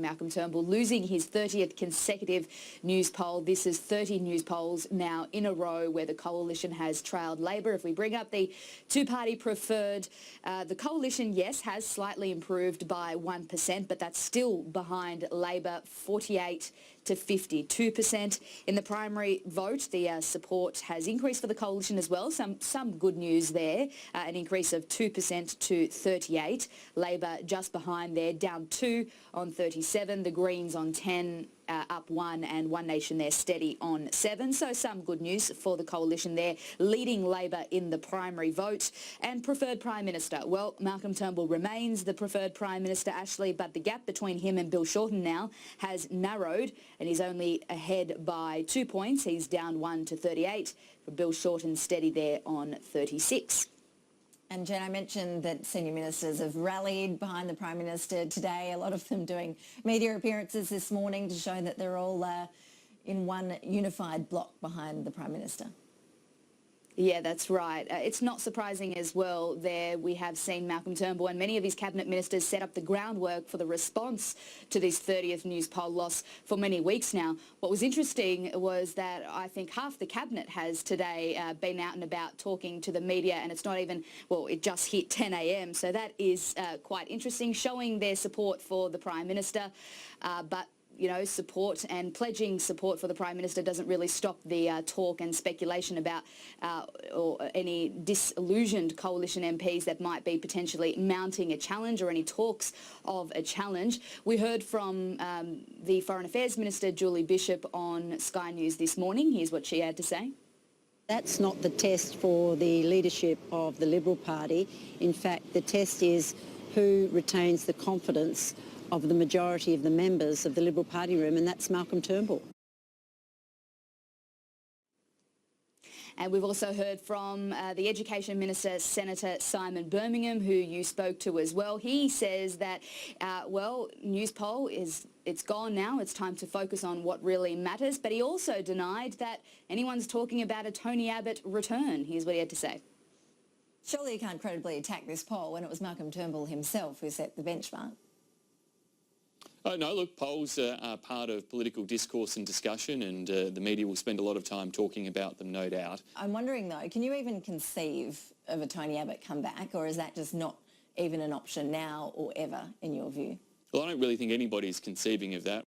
Malcolm Turnbull losing his 30th consecutive Newspoll. This is 30 Newspolls now in a row where the coalition has trailed Labor. If we bring up the two-party preferred, the coalition, yes, has slightly improved by 1%, but that's still behind Labor, 48 to 52%. In the primary vote, the support has increased for the coalition as well. Some good news there, an increase of 2% to 38. Labor just behind there, down 2 on 37. The Greens on 10, up 1, and One Nation there steady on 7. So some good news for the coalition there, leading Labor in the primary vote. And preferred Prime Minister, well, Malcolm Turnbull remains the preferred Prime Minister, Ashley, but the gap between him and Bill Shorten now has narrowed, and he's only ahead by 2 points. He's down 1 to 38, for Bill Shorten steady there on 36. And Jen, I mentioned that senior ministers have rallied behind the Prime Minister today, a lot of them doing media appearances this morning to show that they're all in one unified block behind the Prime Minister. Yeah, that's right. It's not surprising as well there we have seen Malcolm Turnbull and many of his cabinet ministers set up the groundwork for the response to this 30th Newspoll loss for many weeks now. What was interesting was that I think half the cabinet has today been out and about talking to the media, and it's not even, well, it just hit 10 a.m. So that is quite interesting, showing their support for the Prime Minister. But you know, support and pledging support for the Prime Minister doesn't really stop the talk and speculation about or any disillusioned coalition MPs that might be potentially mounting a challenge or any talks of a challenge. We heard from the Foreign Affairs Minister, Julie Bishop, on Sky News this morning. Here's what she had to say. That's not the test for the leadership of the Liberal Party. In fact, the test is who retains the confidence of the majority of the members of the Liberal Party room, and that's Malcolm Turnbull. And we've also heard from the Education Minister, Senator Simon Birmingham, who you spoke to as well. He says that, well, Newspoll it's gone now. It's time to focus on what really matters. But he also denied that anyone's talking about a Tony Abbott return. Here's what he had to say. Surely you can't credibly attack this poll when it was Malcolm Turnbull himself who set the benchmark. No, look, polls are part of political discourse and discussion, and the media will spend a lot of time talking about them, no doubt. I'm wondering, though, can you even conceive of a Tony Abbott comeback, or is that just not even an option now or ever, in your view? Well, I don't really think anybody's conceiving of that.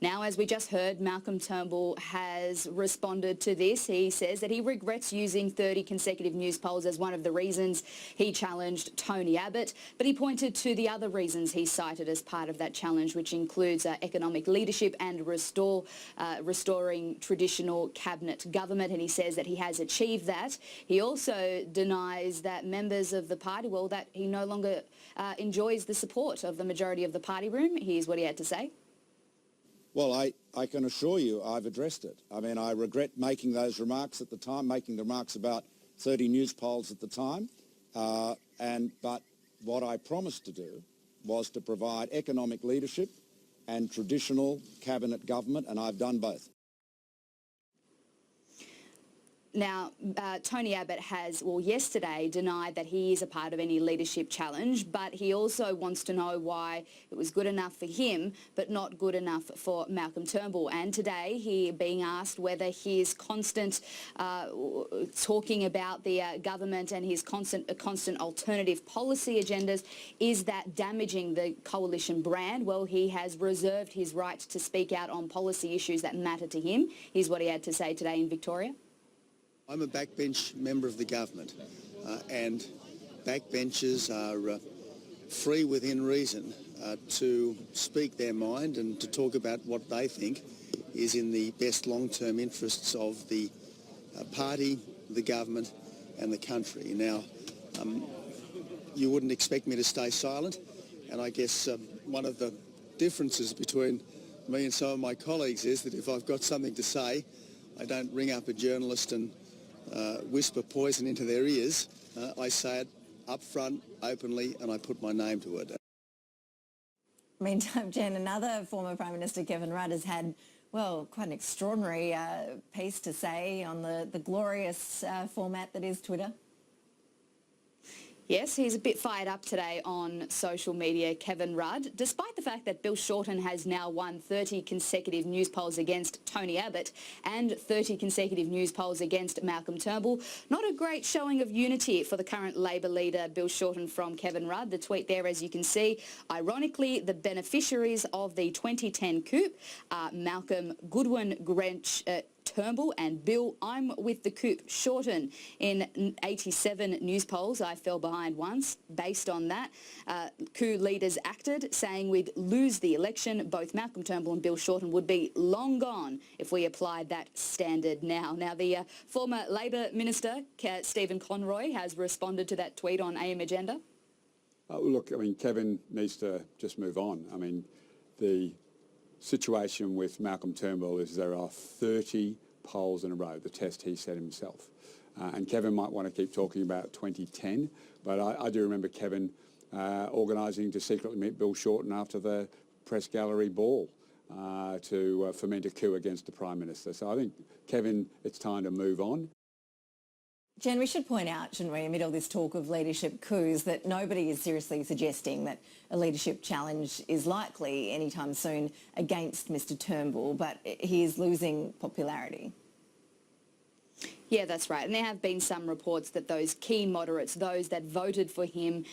Now, as we just heard, Malcolm Turnbull has responded to this. He says that he regrets using 30 consecutive Newspolls as one of the reasons he challenged Tony Abbott, but he pointed to the other reasons he cited as part of that challenge, which includes economic leadership and restoring traditional cabinet government, and he says that he has achieved that. He also denies that members of the party, well, that he no longer enjoys the support of the majority of the party room. Here's what he had to say. Well, I can assure you I've addressed it. I mean, I regret making those remarks at the time, making the remarks about 30 Newspolls at the time. But what I promised to do was to provide economic leadership and traditional cabinet government, and I've done both. Now, Tony Abbott has, well, yesterday denied that he is a part of any leadership challenge, but he also wants to know why it was good enough for him but not good enough for Malcolm Turnbull. And today he being asked whether his constant talking about the government and his constant alternative policy agendas, is that damaging the coalition brand? Well, he has reserved his right to speak out on policy issues that matter to him. Here's what he had to say today in Victoria. I'm a backbench member of the government, and backbenchers are free within reason to speak their mind and to talk about what they think is in the best long-term interests of the party, the government and the country. Now, you wouldn't expect me to stay silent, and I guess one of the differences between me and some of my colleagues is that if I've got something to say, I don't ring up a journalist and whisper poison into their ears. I say it up front, openly, and I put my name to it. Meantime, Jen, another former Prime Minister, Kevin Rudd, has had, well, quite an extraordinary piece to say on the glorious format that is Twitter. Yes, he's a bit fired up today on social media, Kevin Rudd, despite the fact that Bill Shorten has now won 30 consecutive news polls against Tony Abbott and 30 consecutive news polls against Malcolm Turnbull. Not a great showing of unity for the current Labor leader, Bill Shorten, from Kevin Rudd. The tweet there, as you can see, ironically, the beneficiaries of the 2010 coup are Malcolm Goodwin Grench Turnbull and Bill I'm with the coup Shorten. In 87 news polls, I fell behind once. Based on that, coup leaders acted, saying we'd lose the election. Both Malcolm Turnbull and Bill Shorten would be long gone if we applied that standard now. Now, the former Labor Minister, Stephen Conroy, has responded to that tweet on AM Agenda. Look, I mean, Kevin needs to just move on. I mean, the situation with Malcolm Turnbull is there are 30 polls in a row, the test he set himself. And Kevin might want to keep talking about 2010, but I do remember Kevin organising to secretly meet Bill Shorten after the press gallery ball to foment a coup against the Prime Minister. So I think, Kevin, it's time to move on. Jen, we should point out, shouldn't we, amid all this talk of leadership coups, that nobody is seriously suggesting that a leadership challenge is likely anytime soon against Mr Turnbull, but he is losing popularity. Yeah, that's right. And there have been some reports that those key moderates, those that voted for him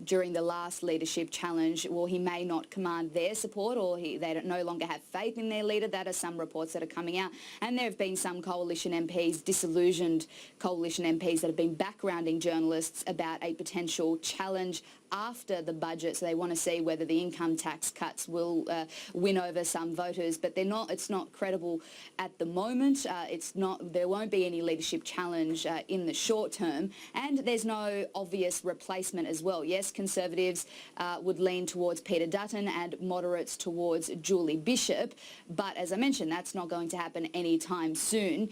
during the last leadership challenge, well, he may not command their support, or they no longer have faith in their leader. That are some reports that are coming out. And there have been some coalition MPs, disillusioned coalition MPs, that have been backgrounding journalists about a potential challenge after the budget. So they want to see whether the income tax cuts will win over some voters, but they're not. It's not credible at the moment. There won't be any leadership challenge in the short term, and there's no obvious replacement as well. Yes, Conservatives would lean towards Peter Dutton and moderates towards Julie Bishop, but as I mentioned, that's not going to happen anytime soon.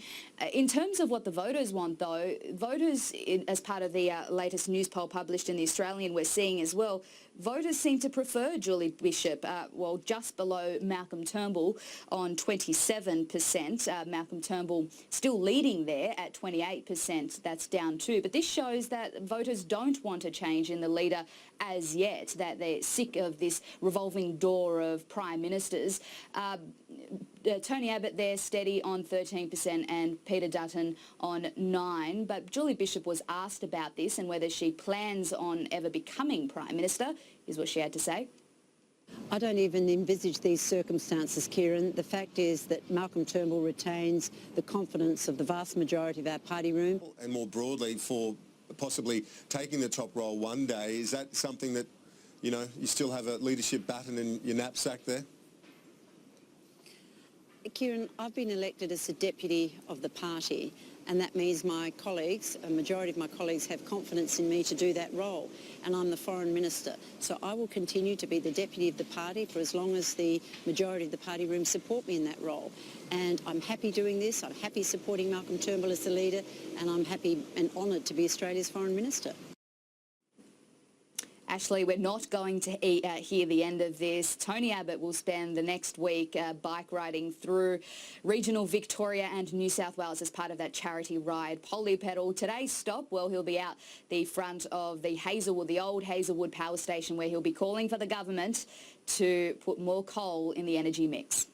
In terms of what the voters want, though, voters, as part of the latest news poll published in The Australian, we're seeing as well, voters seem to prefer Julie Bishop, well, just below Malcolm Turnbull on 27%. Malcolm Turnbull still leading there at 28%. That's down too. But this shows that voters don't want a change in the leader as yet, that they're sick of this revolving door of prime ministers. Tony Abbott there steady on 13% and Peter Dutton on 9%. But Julie Bishop was asked about this and whether she plans on ever becoming Prime Minister. Here's what she had to say. I don't even envisage these circumstances, Kieran. The fact is that Malcolm Turnbull retains the confidence of the vast majority of our party room. And more broadly, for possibly taking the top role one day, is that something that, you know, you still have a leadership baton in your knapsack there? Kieran, I've been elected as the deputy of the party, and that means my colleagues, a majority of my colleagues, have confidence in me to do that role, and I'm the foreign minister. So I will continue to be the deputy of the party for as long as the majority of the party room support me in that role. And I'm happy doing this. I'm happy supporting Malcolm Turnbull as the leader, and I'm happy and honoured to be Australia's foreign minister. Ashley, we're not going to hear the end of this. Tony Abbott will spend the next week bike riding through regional Victoria and New South Wales as part of that charity ride, Polypedal. Today's stop, well, he'll be out the front of the Hazelwood, the old Hazelwood power station, where he'll be calling for the government to put more coal in the energy mix.